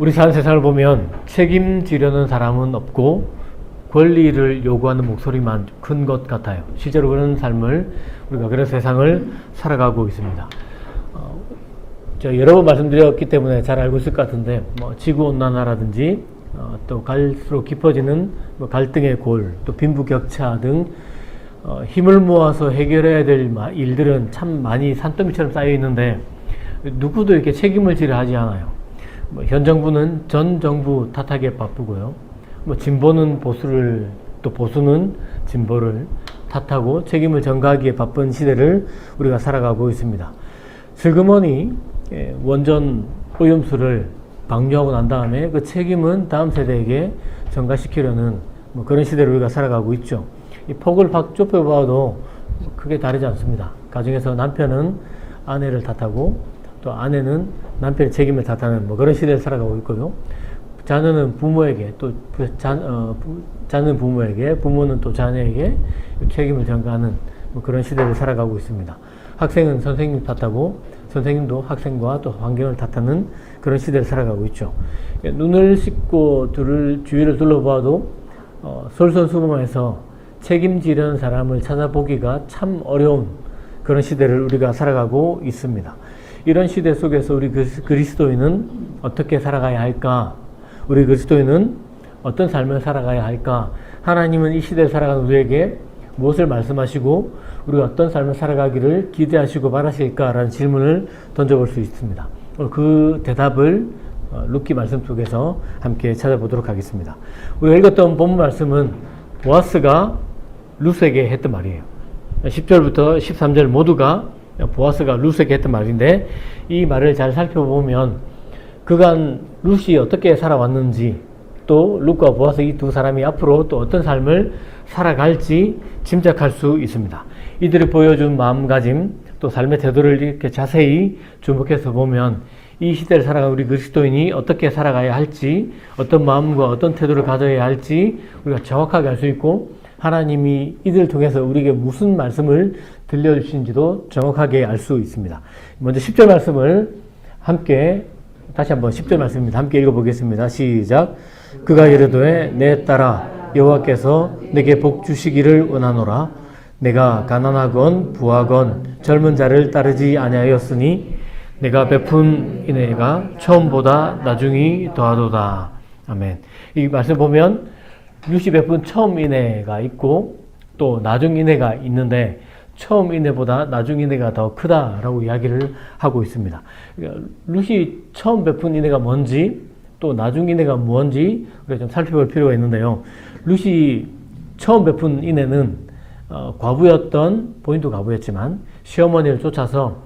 우리 사는 세상을 보면 책임지려는 사람은 없고 권리를 요구하는 목소리만 큰 것 같아요. 실제로 그런 삶을 우리가 그런 세상을 살아가고 있습니다. 제가 여러 번 말씀드렸기 때문에 잘 알고 있을 것 같은데 지구온난화라든지 또 갈수록 깊어지는 갈등의 골, 또 빈부격차 등 힘을 모아서 해결해야 될 일들은 참 많이 산더미처럼 쌓여 있는데 누구도 이렇게 책임을 지려 하지 않아요. 현 정부는 전 정부 탓하기에 바쁘고요. 진보는 보수를, 또 보수는 진보를 탓하고 책임을 전가하기에 바쁜 시대를 우리가 살아가고 있습니다. 슬그머니 원전 오염수를 방류하고 난 다음에 그 책임은 다음 세대에게 전가시키려는 그런 시대를 우리가 살아가고 있죠. 이 폭을 확 좁혀봐도 크게 다르지 않습니다. 가정에서 남편은 아내를 탓하고 또 아내는 남편의 책임을 탓하는 그런 시대를 살아가고 있고요. 자녀는 부모에게, 또 자녀는 부모에게, 부모는 또 자녀에게 책임을 전가하는 그런 시대를 살아가고 있습니다. 학생은 선생님 탓하고 선생님도 학생과 또 환경을 탓하는 그런 시대를 살아가고 있죠. 눈을 씻고 주위를 둘러봐도 솔선수범해서 책임지려는 사람을 찾아보기가 참 어려운 그런 시대를 우리가 살아가고 있습니다. 이런 시대 속에서 우리 그리스도인은 어떻게 살아가야 할까? 우리 그리스도인은 어떤 삶을 살아가야 할까? 하나님은 이 시대를 살아가는 우리에게 무엇을 말씀하시고 우리가 어떤 삶을 살아가기를 기대하시고 바라실까라는 질문을 던져볼 수 있습니다. 그 대답을 루키 말씀 속에서 함께 찾아보도록 하겠습니다. 우리가 읽었던 본문 말씀은 보아스가 룻에게 했던 말이에요. 10절부터 13절 모두가 보아스가 룻에게 했던 말인데, 이 말을 잘 살펴보면 그간 룻이 어떻게 살아왔는지, 또 룻과 보아스 이 두 사람이 앞으로 또 어떤 삶을 살아갈지 짐작할 수 있습니다. 이들이 보여준 마음가짐, 또 삶의 태도를 이렇게 자세히 주목해서 보면 이 시대를 살아가는 우리 그리스도인이 어떻게 살아가야 할지, 어떤 마음과 어떤 태도를 가져야 할지 우리가 정확하게 알 수 있고, 하나님이 이들을 통해서 우리에게 무슨 말씀을 들려주신지도 정확하게 알 수 있습니다. 먼저 10절 말씀을 함께, 다시 한번 10절 말씀입니다. 함께 읽어보겠습니다. 시작. 그가 이르되 내 딸아 여호와께서 내게 복 주시기를 원하노라. 내가 가난하건 부하건 젊은 자를 따르지 아니하였으니 내가 베푼 인애가 처음보다 나중이 더하도다. 아멘. 이 말씀 보면 룻이 베푼 처음 인애가 있고 또 나중 인애가 있는데 처음 인애보다 나중 인애가 더 크다라고 이야기를 하고 있습니다. 그러니까 룻이 처음 베푼 인애가 뭔지 또 나중 인애가 뭔지 우리가 좀 살펴볼 필요가 있는데요. 룻이 처음 베푼 인애는 과부였던, 본인도 과부였지만 시어머니를 쫓아서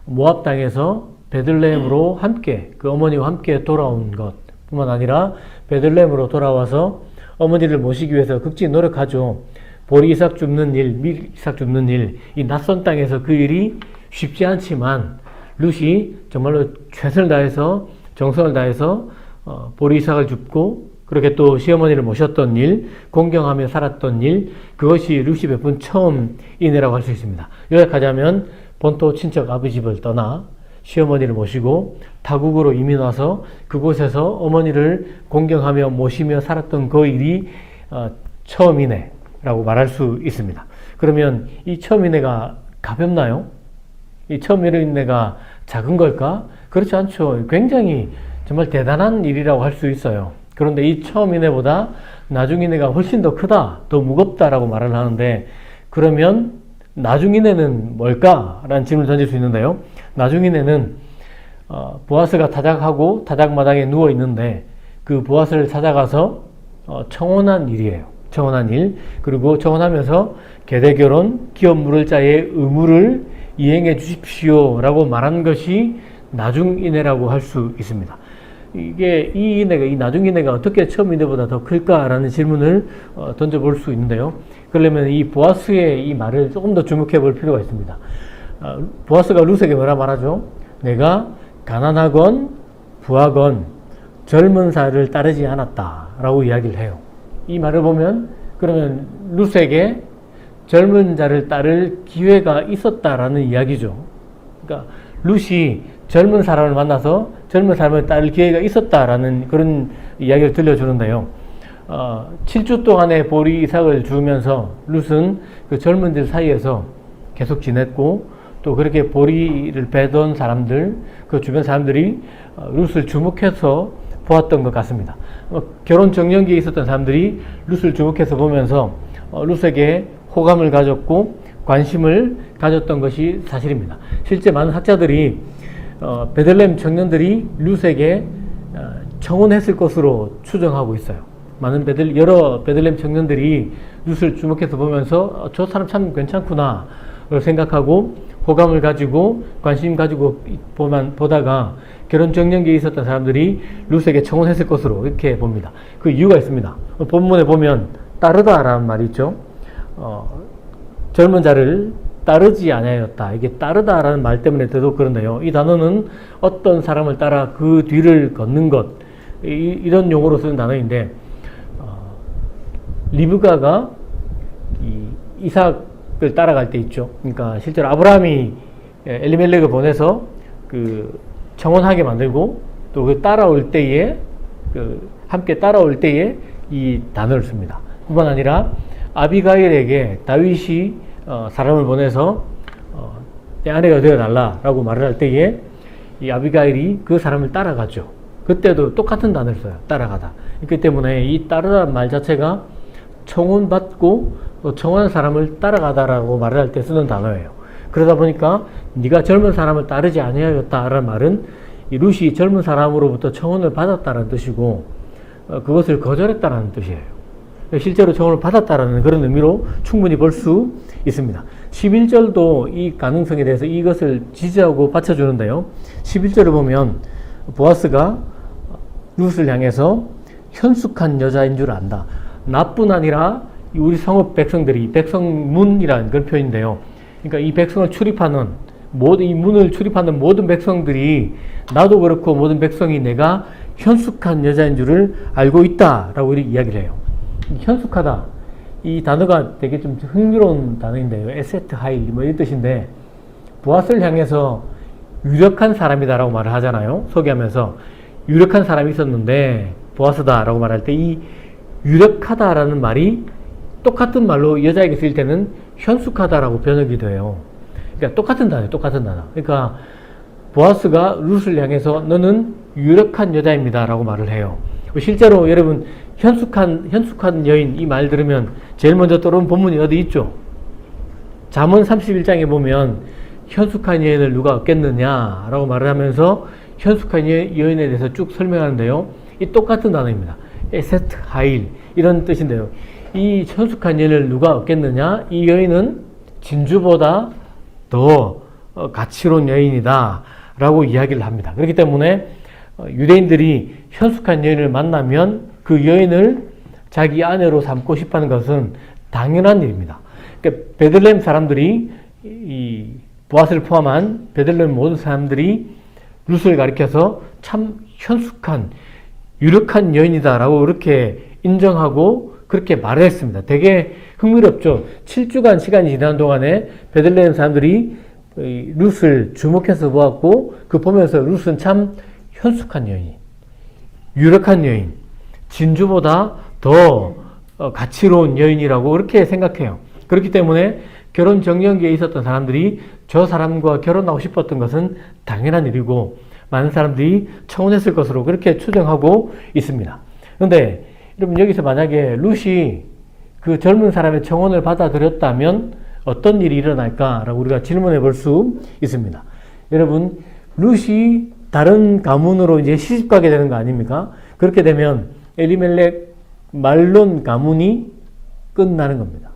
모압 땅에서 베들레헴으로 함께, 그 어머니와 함께 돌아온 것 뿐만 아니라 베들레헴으로 돌아와서 어머니를 모시기 위해서 극진히 노력하죠. 보리 이삭 줍는 일, 밀 이삭 줍는 일, 이 낯선 땅에서 그 일이 쉽지 않지만 룻이 정말로 최선을 다해서, 정성을 다해서 보리 이삭을 줍고 그렇게 또 시어머니를 모셨던 일, 공경하며 살았던 일, 그것이 룻이 베푼 처음 인애라고 할 수 있습니다. 요약하자면 본토 친척 아버지 집을 떠나 시어머니를 모시고 타국으로 이민 와서 그곳에서 어머니를 공경하며 모시며 살았던 그 일이 처음 인애라고 말할 수 있습니다. 그러면 이 처음 인애가 가볍나요? 이 처음 인애가 작은 걸까? 그렇지 않죠. 굉장히 정말 대단한 일이라고 할 수 있어요. 그런데 이 처음 인애보다 나중 인애가 훨씬 더 크다, 더 무겁다라고 말을 하는데, 그러면 나중 인애는 뭘까? 라는 질문을 던질 수 있는데요. 나중 인애는 보아스가 타작하고 타작마당에 누워 있는데 그 보아스를 찾아가서 청혼한 일이에요. 청혼한 일. 그리고 청혼하면서 계대결혼, 기업 물을 자의 의무를 이행해 주십시오 라고 말한 것이 나중 인애라고 할 수 있습니다. 이 인애가, 이 나중 인애가 어떻게 처음 인애보다 더 클까라는 질문을 던져볼 수 있는데요. 그러려면 이 보아스의 이 말을 조금 더 주목해 볼 필요가 있습니다. 보아스가 룻에게 뭐라 말하죠? 내가 가난하건 부하건 젊은 자를 따르지 않았다 라고 이야기를 해요. 이 말을 보면 그러면 룻에게 젊은 자를 따를 기회가 있었다라는 이야기죠. 그러니까 룻이 젊은 사람을 만나서 젊은 사람을 따를 기회가 있었다라는 그런 이야기를 들려주는데요. 7주 동안의 보리 이삭을 주면서 룻은 그 젊은들 사이에서 계속 지냈고, 또 그렇게 보리를 베던 사람들, 그 주변 사람들이 룻을 주목해서 보았던 것 같습니다. 결혼 정년기에 있었던 사람들이 룻을 주목해서 보면서 룻에게 호감을 가졌고 관심을 가졌던 것이 사실입니다. 실제 많은 학자들이 베들레헴 청년들이 룻에게 청혼했을 것으로 추정하고 있어요. 여러 베들레헴 청년들이 룻을 주목해서 보면서 저 사람 참 괜찮구나 생각하고 호감을 가지고 관심 가지고 보다가 결혼 정년기에 있었던 사람들이 룻에게 청혼했을 것으로 이렇게 봅니다. 그 이유가 있습니다. 본문에 보면 따르다라는 말이 있죠. 젊은 자를 따르지 아니하였다. 이게 따르다라는 말 때문에 더더욱 그런데요. 이 단어는 어떤 사람을 따라 그 뒤를 걷는 것, 이런 용어로 쓰는 단어인데, 리브가가 이삭을 따라갈 때 있죠. 그러니까 실제로 아브라함이 엘리멜렉을 보내서 그 청혼하게 만들고 또 그 따라올 때에 함께 따라올 때에 이 단어를 씁니다. 뿐만 아니라 아비가일에게 다윗이 사람을 보내서 내 아내가 되어달라라고 말을 할 때에 이 아비가일이 그 사람을 따라가죠. 그때도 똑같은 단어를 써요. 따라가다. 그렇기 때문에 이 따르다는 말 자체가 청혼받고 청혼한 사람을 따라가다라고 말을 할 때 쓰는 단어예요. 그러다 보니까 네가 젊은 사람을 따르지 아니하였다라는 말은 이 룻이 젊은 사람으로부터 청혼을 받았다는 뜻이고 그것을 거절했다는 뜻이에요. 실제로 청혼을 받았다라는 그런 의미로 충분히 볼 수 있습니다. 11절도 이 가능성에 대해서 이것을 지지하고 받쳐주는데요. 11절을 보면 보아스가 룻을 향해서 현숙한 여자인 줄 안다. 나뿐 아니라 우리 성읍 백성들이, 백성문이라는 그런 표현인데요. 그러니까 이 백성을 출입하는 이 문을 출입하는 모든 백성들이, 나도 그렇고 모든 백성이 내가 현숙한 여자인 줄을 알고 있다라고 이렇게 이야기를 해요. 현숙하다, 이 단어가 되게 좀 흥미로운 단어인데요. 에세트 하일 뭐 이런 뜻인데, 보아스를 향해서 유력한 사람이다라고 말을 하잖아요. 소개하면서 유력한 사람이 있었는데 보아스다라고 말할 때 이 유력하다라는 말이 똑같은 말로 여자에게 쓰일 때는 현숙하다라고 번역이 돼요. 그러니까 똑같은 단어예요. 똑같은 단어. 그러니까 보아스가 룻을 향해서 너는 유력한 여자입니다 라고 말을 해요. 실제로 여러분 현숙한 여인 이 말 들으면 제일 먼저 떠오르는 본문이 어디 있죠? 잠언 31장에 보면 현숙한 여인을 누가 얻겠느냐 라고 말을 하면서 현숙한 여인에 대해서 쭉 설명하는데요. 이 똑같은 단어입니다. 에세트 하일 이런 뜻인데요. 이 현숙한 여인을 누가 얻겠느냐? 이 여인은 진주보다 더 가치로운 여인이다 라고 이야기를 합니다. 그렇기 때문에 유대인들이 현숙한 여인을 만나면 그 여인을 자기 아내로 삼고 싶어하는 것은 당연한 일입니다. 그러니까 베들레헴 사람들이, 이 보아스를 포함한 베들레헴 모든 사람들이 룻을 가리켜서 참 현숙한 유력한 여인이다라고 그렇게 인정하고 그렇게 말을 했습니다. 되게 흥미롭죠. 7주간 시간이 지난 동안에 베들레헴 사람들이 룻을 주목해서 보았고, 그 보면서 룻은 참 현숙한 여인, 유력한 여인, 진주보다 더 가치로운 여인이라고 그렇게 생각해요. 그렇기 때문에 결혼 정년기에 있었던 사람들이 저 사람과 결혼하고 싶었던 것은 당연한 일이고 많은 사람들이 청혼했을 것으로 그렇게 추정하고 있습니다. 그런데 여러분, 여기서 만약에 룻이 그 젊은 사람의 청혼을 받아들였다면 어떤 일이 일어날까라고 우리가 질문해 볼 수 있습니다. 여러분, 룻이 다른 가문으로 이제 시집 가게 되는 거 아닙니까? 그렇게 되면 엘리멜렉 말론 가문이 끝나는 겁니다.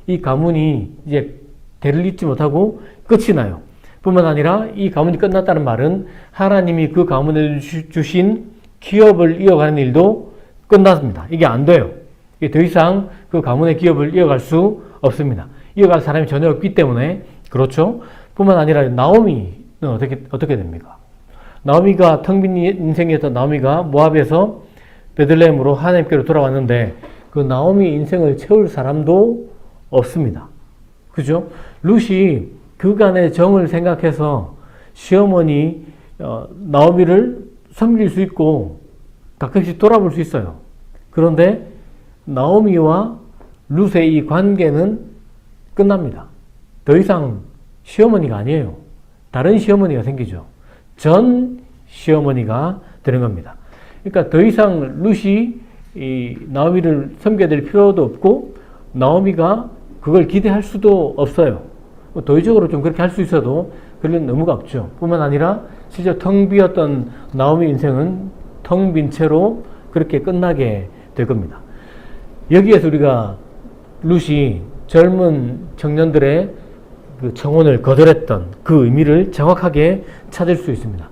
이 가문이 이제 대를 잇지 못하고 끝이 나요. 뿐만 아니라 이 가문이 끝났다는 말은 하나님이 그 가문에 주신 기업을 이어가는 일도 끝났습니다. 이게 안 돼요. 이게 더 이상 그 가문의 기업을 이어갈 수 없습니다. 이어갈 사람이 전혀 없기 때문에. 그렇죠? 뿐만 아니라 나오미는 어떻게 됩니까? 나오미가 텅 빈 인생이었던 나오미가 모압에서 베들레헴으로 하나님께로 돌아왔는데 그 나오미 인생을 채울 사람도 없습니다. 그죠? 룻이 그간의 정을 생각해서 시어머니 나오미를 섬길 수 있고 가끔씩 돌아볼 수 있어요. 그런데 나오미와 룻의 이 관계는 끝납니다. 더 이상 시어머니가 아니에요. 다른 시어머니가 생기죠. 전 시어머니가 되는 겁니다. 그러니까 더 이상 룻이 이 나오미를 섬겨야 될 필요도 없고 나오미가 그걸 기대할 수도 없어요. 도의적으로 좀 그렇게 할 수 있어도 그런 의무가 없죠. 뿐만 아니라 실제 텅 비었던 나오미 인생은 텅 빈 채로 그렇게 끝나게 될 겁니다. 여기에서 우리가 룻이 젊은 청년들의 그 청혼을 거절했던 그 의미를 정확하게 찾을 수 있습니다.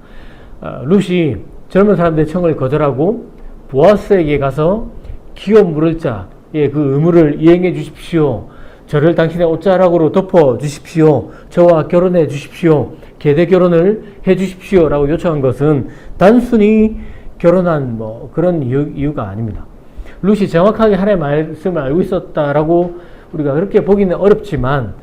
룻이 젊은 사람들의 청을 거절하고 보아스에게 가서 기업 물을 자의 그 의무를 이행해 주십시오. 저를 당신의 옷자락으로 덮어 주십시오. 저와 결혼해 주십시오. 계대 결혼을 해 주십시오. 라고 요청한 것은 단순히 결혼한 그런 이유가 아닙니다. 룻이 정확하게 하나님의 말씀을 알고 있었다라고 우리가 그렇게 보기는 어렵지만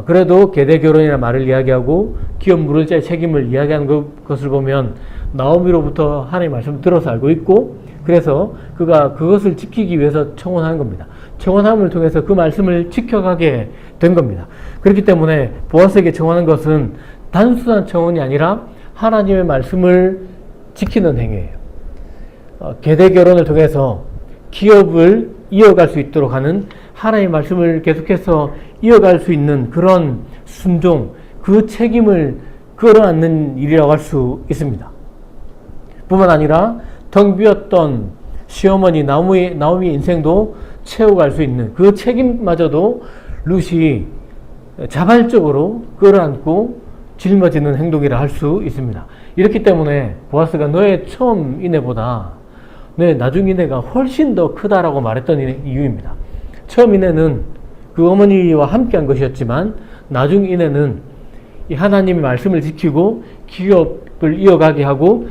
그래도 계대 결혼이라는 말을 이야기하고 기업 물을 자의 책임을 이야기하는 것을 보면 나오미로부터 하나님의 말씀을 들어서 알고 있고 그래서 그가 그것을 지키기 위해서 청혼하는 겁니다. 청혼함을 통해서 그 말씀을 지켜가게 된 겁니다. 그렇기 때문에 보아스에게 청혼하는 것은 단순한 청혼이 아니라 하나님의 말씀을 지키는 행위예요. 계대 결혼을 통해서 기업을 이어갈 수 있도록 하는 하나님의 말씀을 계속해서 이어갈 수 있는 그런 순종, 그 책임을 끌어안는 일이라고 할 수 있습니다. 뿐만 아니라 텅 비었던 시어머니 나오미의 인생도 채워갈 수 있는 그 책임마저도 룻이 자발적으로 끌어안고 짊어지는 행동이라 할 수 있습니다. 이렇기 때문에 보아스가 너의 처음 인애보다 너의 나중 인애가 훨씬 더 크다라고 말했던 이유입니다. 처음 인애는 그 어머니와 함께한 것이었지만 나중 인애는 이 하나님의 말씀을 지키고 기업을 이어가게 하고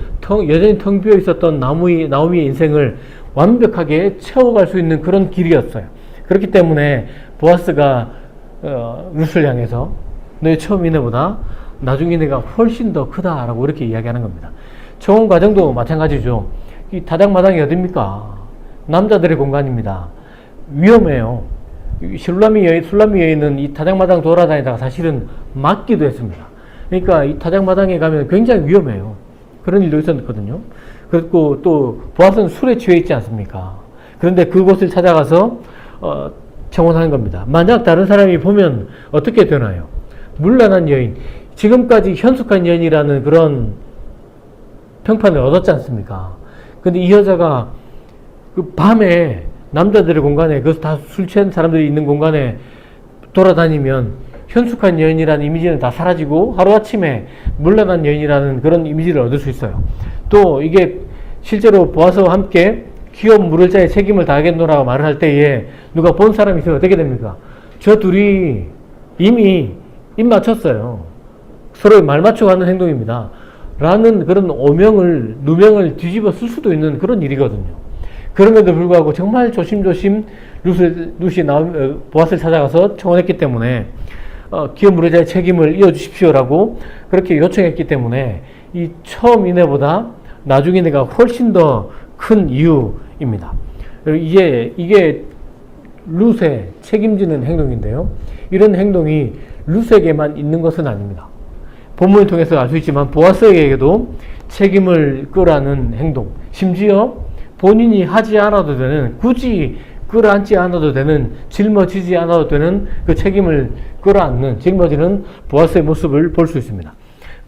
여전히 텅 비어 있었던 나오미의 인생을 완벽하게 채워갈 수 있는 그런 길이었어요. 그렇기 때문에 보아스가 룻을 향해서 너의 처음 인애보다 나중 인애가 훨씬 더 크다라고 이렇게 이야기하는 겁니다. 청혼 과정도 마찬가지죠. 이 타작마당이 어딥니까? 남자들의 공간입니다. 위험해요. 술라미 여인은 이 타작마당 돌아다니다가 사실은 맞기도 했습니다. 그러니까 이 타작마당에 가면 굉장히 위험해요. 그런 일도 있었거든요. 그리고 또 보아스는 술에 취해 있지 않습니까? 그런데 그곳을 찾아가서 청혼하는 겁니다. 만약 다른 사람이 보면 어떻게 되나요? 문란한 여인, 지금까지 현숙한 여인이라는 그런 평판을 얻었지 않습니까? 근데 이 여자가 그 밤에 남자들의 공간에, 그것도 다 술 취한 사람들이 있는 공간에 돌아다니면 현숙한 여인이라는 이미지는 다 사라지고 하루아침에 문란한 여인이라는 그런 이미지를 얻을 수 있어요. 또 이게 실제로 보아스와 함께 기업 물을 자의 책임을 다하겠노라고 말을 할 때에 누가 본 사람이 있으면 어떻게 됩니까? 저 둘이 이미 입 맞췄어요. 서로 말 맞춰가는 행동입니다. 라는 그런 누명을 뒤집어 쓸 수도 있는 그런 일이거든요. 그럼에도 불구하고 정말 조심조심 룻이 보아스를 찾아가서 청혼했기 때문에 기업 물을 자의 책임을 이어주십시오라고 그렇게 요청했기 때문에 이 처음 인애보다 나중 인애가 훨씬 더 큰 이유입니다. 이게 룻의 책임지는 행동인데요. 이런 행동이 룻에게만 있는 것은 아닙니다. 본문을 통해서 알 수 있지만 보아스에게도 책임을 끌어안는 행동, 심지어 본인이 하지 않아도 되는, 굳이 끌어안지 않아도 되는, 짊어지지 않아도 되는 그 책임을 끌어안는, 짊어지는 보아스의 모습을 볼 수 있습니다.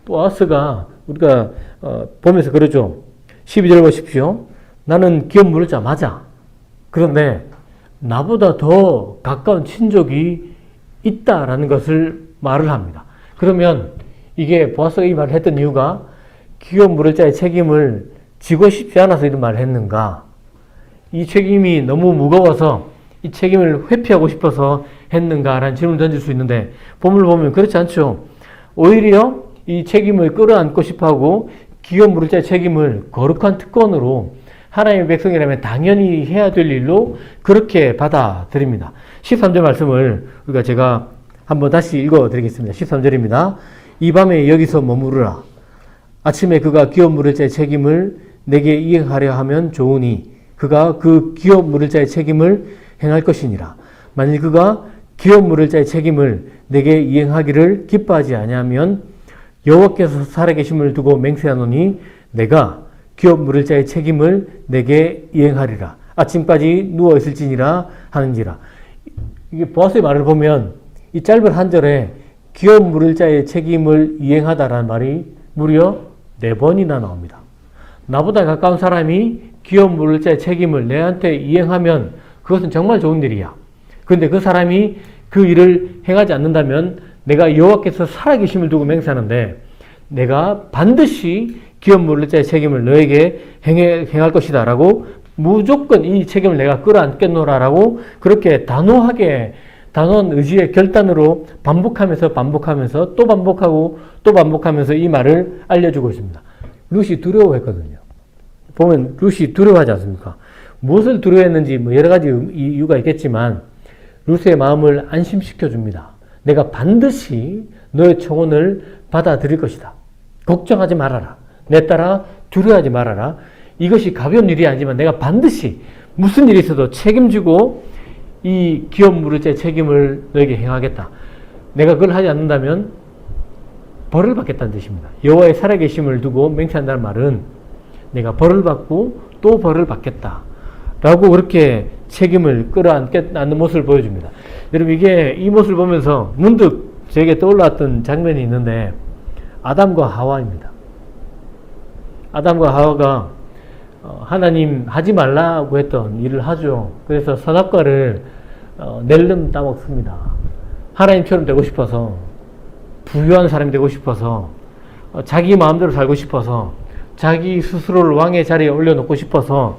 보아스가 우리가 보면서 그러죠. 12절 보십시오. 나는 기업 물을 자 맞아. 그런데 나보다 더 가까운 친족이 있다라는 것을 말을 합니다. 그러면 이게 보아스가 이 말을 했던 이유가 기업 물을 자의 책임을 지고 싶지 않아서 이런 말을 했는가? 이 책임이 너무 무거워서 이 책임을 회피하고 싶어서 했는가라는 질문을 던질 수 있는데 본문을 보면 그렇지 않죠. 오히려 이 책임을 끌어안고 싶어하고 기업 물을 자의 책임을 거룩한 특권으로 하나님의 백성이라면 당연히 해야 될 일로 그렇게 받아들입니다. 13절 말씀을 제가 한번 다시 읽어드리겠습니다. 13절입니다. 이 밤에 여기서 머무르라. 아침에 그가 기업 물을 자의 책임을 내게 이행하려 하면 좋으니 그가 그 기업 물을 자의 책임을 행할 것이니라. 만일 그가 기업 물을 자의 책임을 내게 이행하기를 기뻐하지 아니하면 여호와께서 살아계심을 두고 맹세하노니 내가 기업 물을 자의 책임을 내게 이행하리라. 아침까지 누워 있을지니라 하는지라. 이게 보아스의 말을 보면 이 짧은 한 절에 기업 물을 자의 책임을 이행하다라는 말이 무려 4번이나 나옵니다. 나보다 가까운 사람이 기업 물을 자의 책임을 내한테 이행하면 그것은 정말 좋은 일이야. 그런데 그 사람이 그 일을 행하지 않는다면 내가 여호와께서 살아계심을 두고 맹세하는데 내가 반드시 기업 물을 자의 책임을 너에게 행할 것이다 라고 무조건 이 책임을 내가 끌어안겠노라라고 그렇게 단호한 의지의 결단으로 반복하면서 또 반복하고 또 반복하면서 이 말을 알려주고 있습니다. 룻이 두려워했거든요. 보면 룻이 두려워하지 않습니까? 무엇을 두려워했는지 여러 가지 이유가 있겠지만 룻의 마음을 안심시켜 줍니다. 내가 반드시 너의 청혼을 받아들일 것이다. 걱정하지 말아라. 내 딸아 두려워하지 말아라. 이것이 가벼운 일이 아니지만 내가 반드시 무슨 일이 있어도 책임지고 이 기업 물을 자의 책임을 너에게 행하겠다. 내가 그걸 하지 않는다면 벌을 받겠다는 뜻입니다. 여호와의 살아계심을 두고 맹세한다는 말은 내가 벌을 받고 또 벌을 받겠다 라고 그렇게 책임을 끌어안는 모습을 보여줍니다. 여러분 이 모습을 보면서 문득 제게 떠올랐던 장면이 있는데 아담과 하와입니다. 아담과 하와가 하나님 하지 말라고 했던 일을 하죠. 그래서 선악과를 낼름 따먹습니다. 하나님처럼 되고 싶어서, 부유한 사람이 되고 싶어서, 자기 마음대로 살고 싶어서, 자기 스스로를 왕의 자리에 올려놓고 싶어서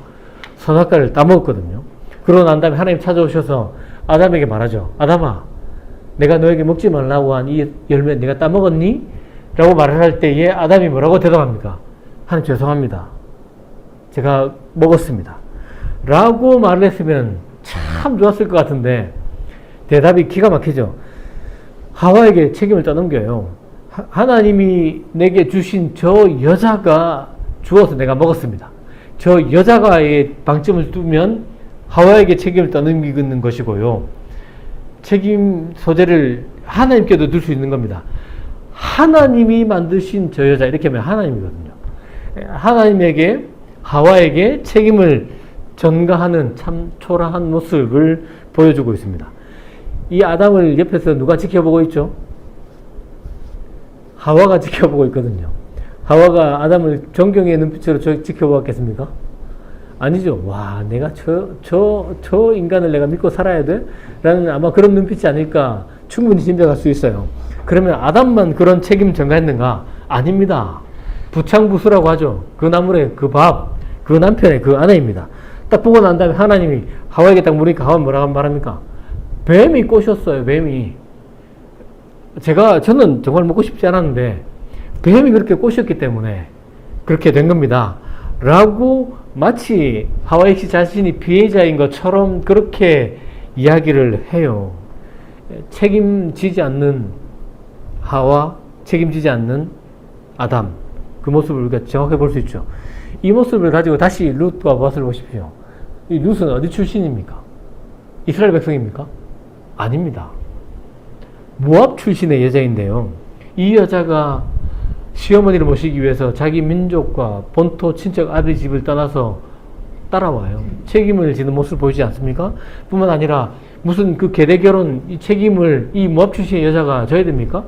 선악과를 따먹었거든요. 그러고 난 다음에 하나님 찾아오셔서 아담에게 말하죠. 아담아, 내가 너에게 먹지 말라고 한 이 열매 네가 따먹었니? 라고 말을 할 때에 아담이 뭐라고 대답합니까? 하나님 죄송합니다. 제가 먹었습니다. 라고 말을 했으면 참 좋았을 것 같은데 대답이 기가 막히죠. 하와에게 책임을 떠넘겨요. 하나님이 내게 주신 저 여자가 주어서 내가 먹었습니다. 저 여자가의 방점을 두면 하와에게 책임을 떠넘기는 것이고요. 책임 소재를 하나님께도 둘 수 있는 겁니다. 하나님이 만드신 저 여자, 이렇게 하면 하나님이거든요. 하나님에게, 하와에게 책임을 전가하는 참 초라한 모습을 보여주고 있습니다. 이 아담을 옆에서 누가 지켜보고 있죠? 하와가 지켜보고 있거든요. 하와가 아담을 존경의 눈빛으로 지켜보았겠습니까? 아니죠. 와, 내가 저 인간을 내가 믿고 살아야 돼? 라는 아마 그런 눈빛이 아닐까 충분히 짐작할 수 있어요. 그러면 아담만 그런 책임 전가했는가? 아닙니다. 부창부수라고 하죠. 그 나물의 그 밥, 그 남편의 그 아내입니다. 딱 보고 난 다음에 하나님이 하와에게 딱 물으니까 하와는 뭐라고 말합니까? 뱀이 꼬셨어요, 뱀이. 저는 정말 먹고 싶지 않았는데, 뱀이 그렇게 꼬셨기 때문에 그렇게 된 겁니다. 라고 마치 하와 씨 자신이 피해자인 것처럼 그렇게 이야기를 해요. 책임지지 않는 하와, 책임지지 않는 아담. 그 모습을 우리가 정확히 볼 수 있죠. 이 모습을 가지고 다시 룻과 보아스를 보십시오. 이 룻은 어디 출신입니까? 이스라엘 백성입니까? 아닙니다. 모압 출신의 여자인데요. 이 여자가 시어머니를 모시기 위해서 자기 민족과 본토 친척 아들 집을 떠나서 따라와요. 책임을 지는 모습을 보이지 않습니까? 뿐만 아니라 무슨 그 계대 결혼 이 책임을 이 모압 출신의 여자가 져야 됩니까?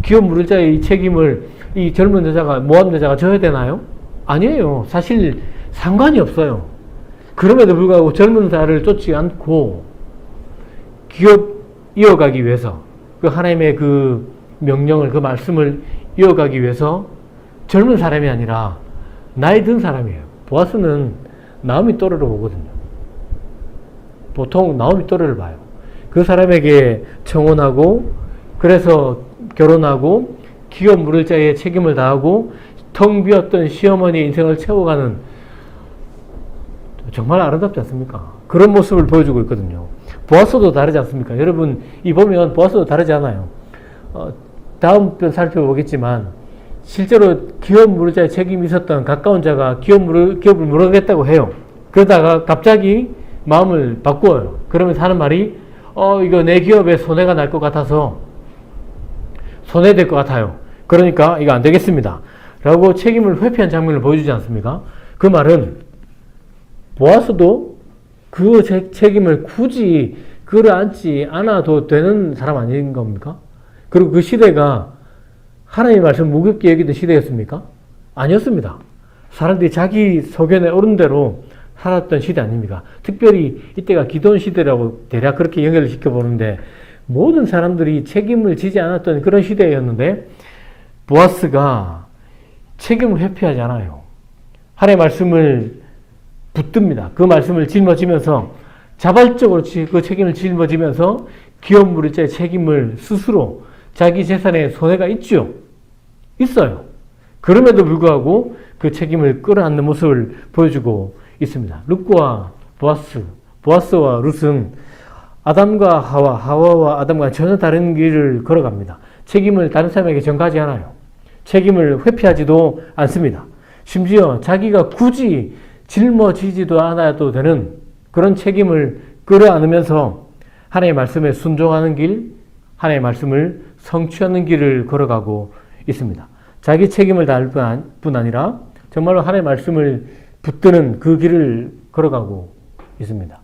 기업 물을 자의 이 책임을 이 젊은 여자가, 모압 여자가 져야 되나요? 아니에요. 사실 상관이 없어요. 그럼에도 불구하고 젊은 자를 쫓지 않고 기업 이어가기 위해서 그 하나님의 그 명령을, 그 말씀을 이어가기 위해서 젊은 사람이 아니라 나이 든 사람이에요. 보아스는 나오미 또래로 보거든요. 보통 나오미 또래를 봐요. 그 사람에게 청혼하고 그래서 결혼하고 기업 물을 자의 책임을 다하고 텅 비었던 시어머니의 인생을 채워가는, 정말 아름답지 않습니까? 그런 모습을 보여주고 있거든요. 보아스도 다르지 않습니까? 여러분 이 보면 보아스도 다르지 않아요. 다음 편 살펴보겠지만 실제로 기업 무료자의 책임이 있었던 가까운 자가 기업을 물어겠다고 해요. 그러다가 갑자기 마음을 바꾸어요. 그러면서 하는 말이 이거 내 기업에 손해가 날 것 같아서 손해될 것 같아요. 그러니까 이거 안 되겠습니다. 라고 책임을 회피한 장면을 보여주지 않습니까? 그 말은 보아스도 그 책임을 굳이 끌어안지 않아도 되는 사람 아닌 겁니까? 그리고 그 시대가 하나님의 말씀을 무겁게 여기던 시대였습니까? 아니었습니다. 사람들이 자기 소견에 오른 대로 살았던 시대 아닙니까? 특별히 이때가 기도원 시대라고 대략 그렇게 연결을 시켜보는데 모든 사람들이 책임을 지지 않았던 그런 시대였는데 보아스가 책임을 회피하지 않아요. 하나님의 말씀을 붙듭니다. 그 말씀을 짊어지면서 자발적으로 그 책임을 짊어지면서 기업 무료자의 책임을 스스로 자기 재산에 손해가 있죠. 있어요. 그럼에도 불구하고 그 책임을 끌어안는 모습을 보여주고 있습니다. 룻과 보아스와 룻은 아담과 하와와 아담과 전혀 다른 길을 걸어갑니다. 책임을 다른 사람에게 전가하지 않아요. 책임을 회피하지도 않습니다. 심지어 자기가 굳이 짊어지지도 않아도 되는 그런 책임을 끌어안으면서 하나님의 말씀에 순종하는 길, 하나님의 말씀을 성취하는 길을 걸어가고 있습니다. 자기 책임을 다할 뿐 아니라 정말로 하나님의 말씀을 붙드는 그 길을 걸어가고 있습니다.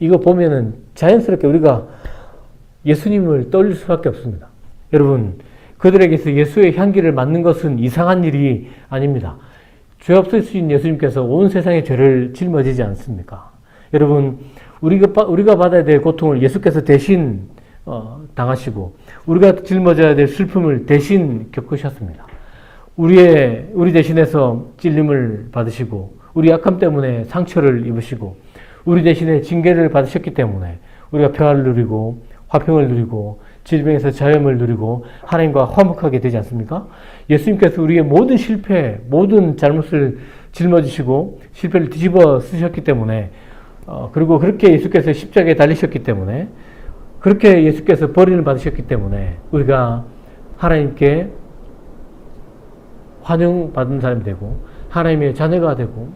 이거 보면은 자연스럽게 우리가 예수님을 떠올릴 수밖에 없습니다. 여러분, 그들에게서 예수의 향기를 맡는 것은 이상한 일이 아닙니다. 죄 없으신 예수님께서 온 세상의 죄를 짊어지지 않습니까? 여러분, 우리가 받아야 될 고통을 예수께서 대신 당하시고 우리가 짊어져야 될 슬픔을 대신 겪으셨습니다. 우리 대신해서 찔림을 받으시고 우리 약함 때문에 상처를 입으시고 우리 대신에 징계를 받으셨기 때문에 우리가 평안을 누리고 화평을 누리고 질병에서 자유함을 누리고 하나님과 화목하게 되지 않습니까? 예수님께서 우리의 모든 실패, 모든 잘못을 짊어지시고 실패를 뒤집어 쓰셨기 때문에 그리고 그렇게 예수께서 십자가에 달리셨기 때문에 그렇게 예수께서 버림을 받으셨기 때문에 우리가 하나님께 환영받은 사람이 되고 하나님의 자녀가 되고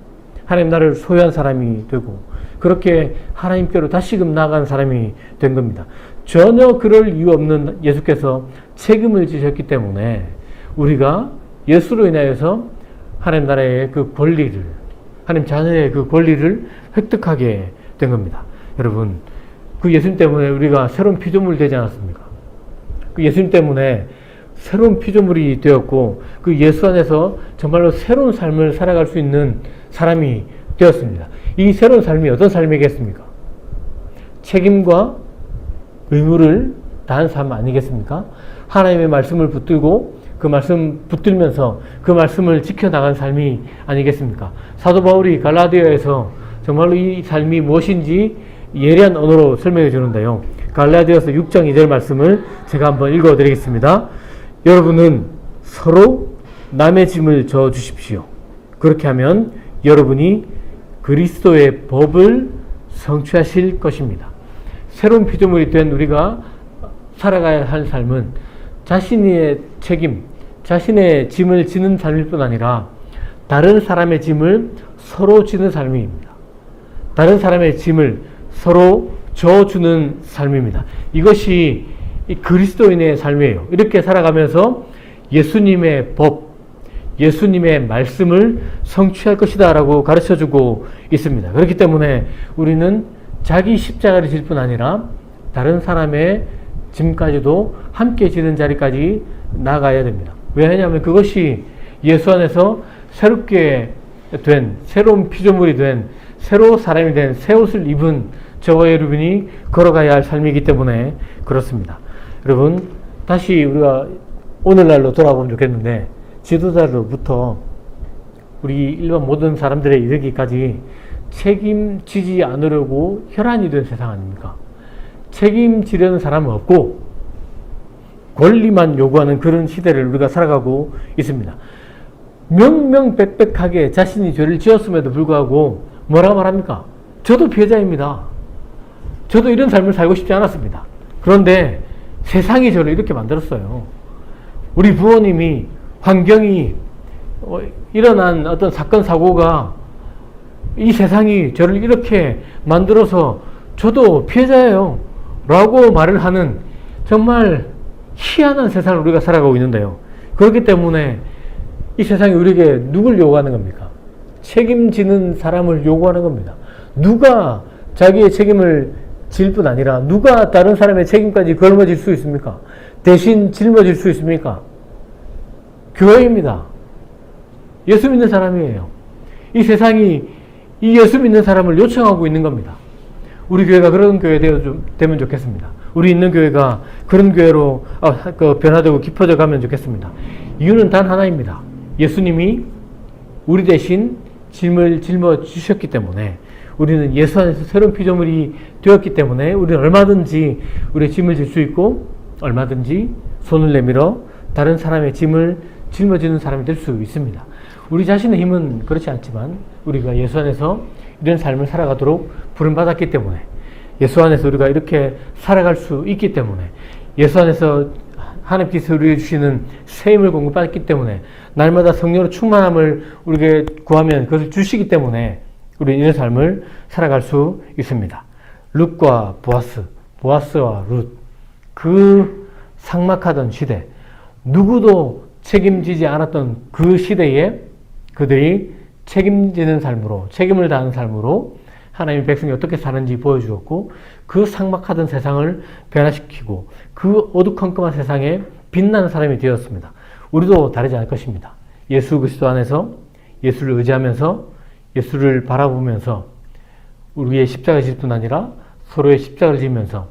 하나님 나라를 소유한 사람이 되고 그렇게 하나님께로 다시금 나아간 사람이 된 겁니다. 전혀 그럴 이유 없는 예수께서 책임을 지셨기 때문에 우리가 예수로 인하여서 하나님 나라의 그 권리를, 하나님 자녀의 그 권리를 획득하게 된 겁니다. 여러분, 그 예수님 때문에 우리가 새로운 피조물이 되지 않았습니까? 그 예수님 때문에 새로운 피조물이 되었고 그 예수 안에서 정말로 새로운 삶을 살아갈 수 있는 사람이 되었습니다. 이 새로운 삶이 어떤 삶이겠습니까? 책임과 의무를 다한 삶 아니겠습니까? 하나님의 말씀을 붙들고 그 말씀 붙들면서 그 말씀을 지켜나간 삶이 아니겠습니까? 사도 바울이 갈라디아에서 정말로 이 삶이 무엇인지 예리한 언어로 설명해 주는데요. 갈라디아서 6장 2절 말씀을 제가 한번 읽어 드리겠습니다. 여러분은 서로 남의 짐을 져 주십시오. 그렇게 하면 여러분이 그리스도의 법을 성취하실 것입니다. 새로운 피조물이 된 우리가 살아가야 할 삶은 자신의 책임, 자신의 짐을 지는 삶일 뿐 아니라 다른 사람의 짐을 서로 지는 삶입니다. 다른 사람의 짐을 서로 져주는 삶입니다. 이것이 그리스도인의 삶이에요. 이렇게 살아가면서 예수님의 법, 예수님의 말씀을 성취할 것이다 라고 가르쳐주고 있습니다. 그렇기 때문에 우리는 자기 십자가를 질 뿐 아니라 다른 사람의 짐까지도 함께 지는 자리까지 나가야 됩니다. 왜냐하면 그것이 예수 안에서 새롭게 된, 새로운 피조물이 된, 새로운 사람이 된, 새 옷을 입은 저와 여러분이 걸어가야 할 삶이기 때문에 그렇습니다. 여러분, 다시 우리가 오늘날로 돌아보면 좋겠는데, 지도자로부터 우리 일반 모든 사람들에 이르기까지 책임지지 않으려고 혈안이 된 세상 아닙니까? 책임지려는 사람은 없고 권리만 요구하는 그런 시대를 우리가 살아가고 있습니다. 명명백백하게 자신이 죄를 지었음에도 불구하고 뭐라고 말합니까? 저도 피해자입니다. 저도 이런 삶을 살고 싶지 않았습니다. 그런데 세상이 저를 이렇게 만들었어요. 우리 부모님이 환경이 일어난 어떤 사건 사고가 이 세상이 저를 이렇게 만들어서 저도 피해자예요 라고 말을 하는 정말 희한한 세상을 우리가 살아가고 있는데요. 그렇기 때문에 이 세상이 우리에게 누굴 요구하는 겁니까? 책임지는 사람을 요구하는 겁니다. 누가 자기의 책임을 질 뿐 아니라 누가 다른 사람의 책임까지 걸머질 수 있습니까? 대신 짊어질 수 있습니까? 교회입니다. 예수 믿는 사람이에요. 이 세상이 이 예수 믿는 사람을 요청하고 있는 겁니다. 우리 교회가 그런 교회 되면 좋겠습니다. 우리 있는 교회가 그런 교회로 변화되고 깊어져 가면 좋겠습니다. 이유는 단 하나입니다. 예수님이 우리 대신 짐을 짊어 주셨기 때문에, 우리는 예수 안에서 새로운 피조물이 되었기 때문에 우리는 얼마든지 우리의 짐을 질 수 있고 얼마든지 손을 내밀어 다른 사람의 짐을 짊어지는 사람이 될 수 있습니다. 우리 자신의 힘은 그렇지 않지만 우리가 예수 안에서 이런 삶을 살아가도록 부름받았기 때문에, 예수 안에서 우리가 이렇게 살아갈 수 있기 때문에, 예수 안에서 하나님께서 우리에게 주시는 새 힘을 공급받기 때문에, 날마다 성령으로 충만함을 우리에게 구하면 그것을 주시기 때문에 우리는 이런 삶을 살아갈 수 있습니다. 룻과 보아스, 보아스와 룻, 그 삭막하던 시대, 누구도 책임지지 않았던 그 시대에 그들이 책임지는 삶으로, 책임을 다하는 삶으로 하나님의 백성이 어떻게 사는지 보여주었고, 그 삭막하던 세상을 변화시키고 그 어두컴컴한 세상에 빛나는 사람이 되었습니다. 우리도 다르지 않을 것입니다. 예수 그리스도 안에서 예수를 의지하면서 예수를 바라보면서 우리의 십자가를 질 뿐 아니라 서로의 십자가를 지면서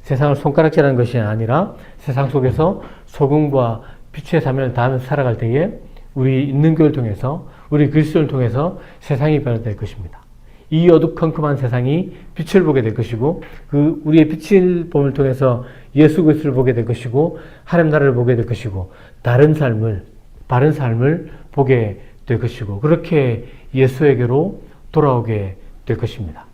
세상을 손가락질하는 것이 아니라 세상 속에서 소금과 빛의 사명을 다하면서 살아갈 때에 우리 있는 교회를 통해서, 우리 그리스도를 통해서 세상이 변화될 것입니다. 이 어두컴컴한 세상이 빛을 보게 될 것이고, 그 우리의 빛을 봄을 통해서 예수 그리스도를 보게 될 것이고, 하나님 나라를 보게 될 것이고, 다른 삶을, 바른 삶을 보게 될 것이고, 그렇게 예수에게로 돌아오게 될 것입니다.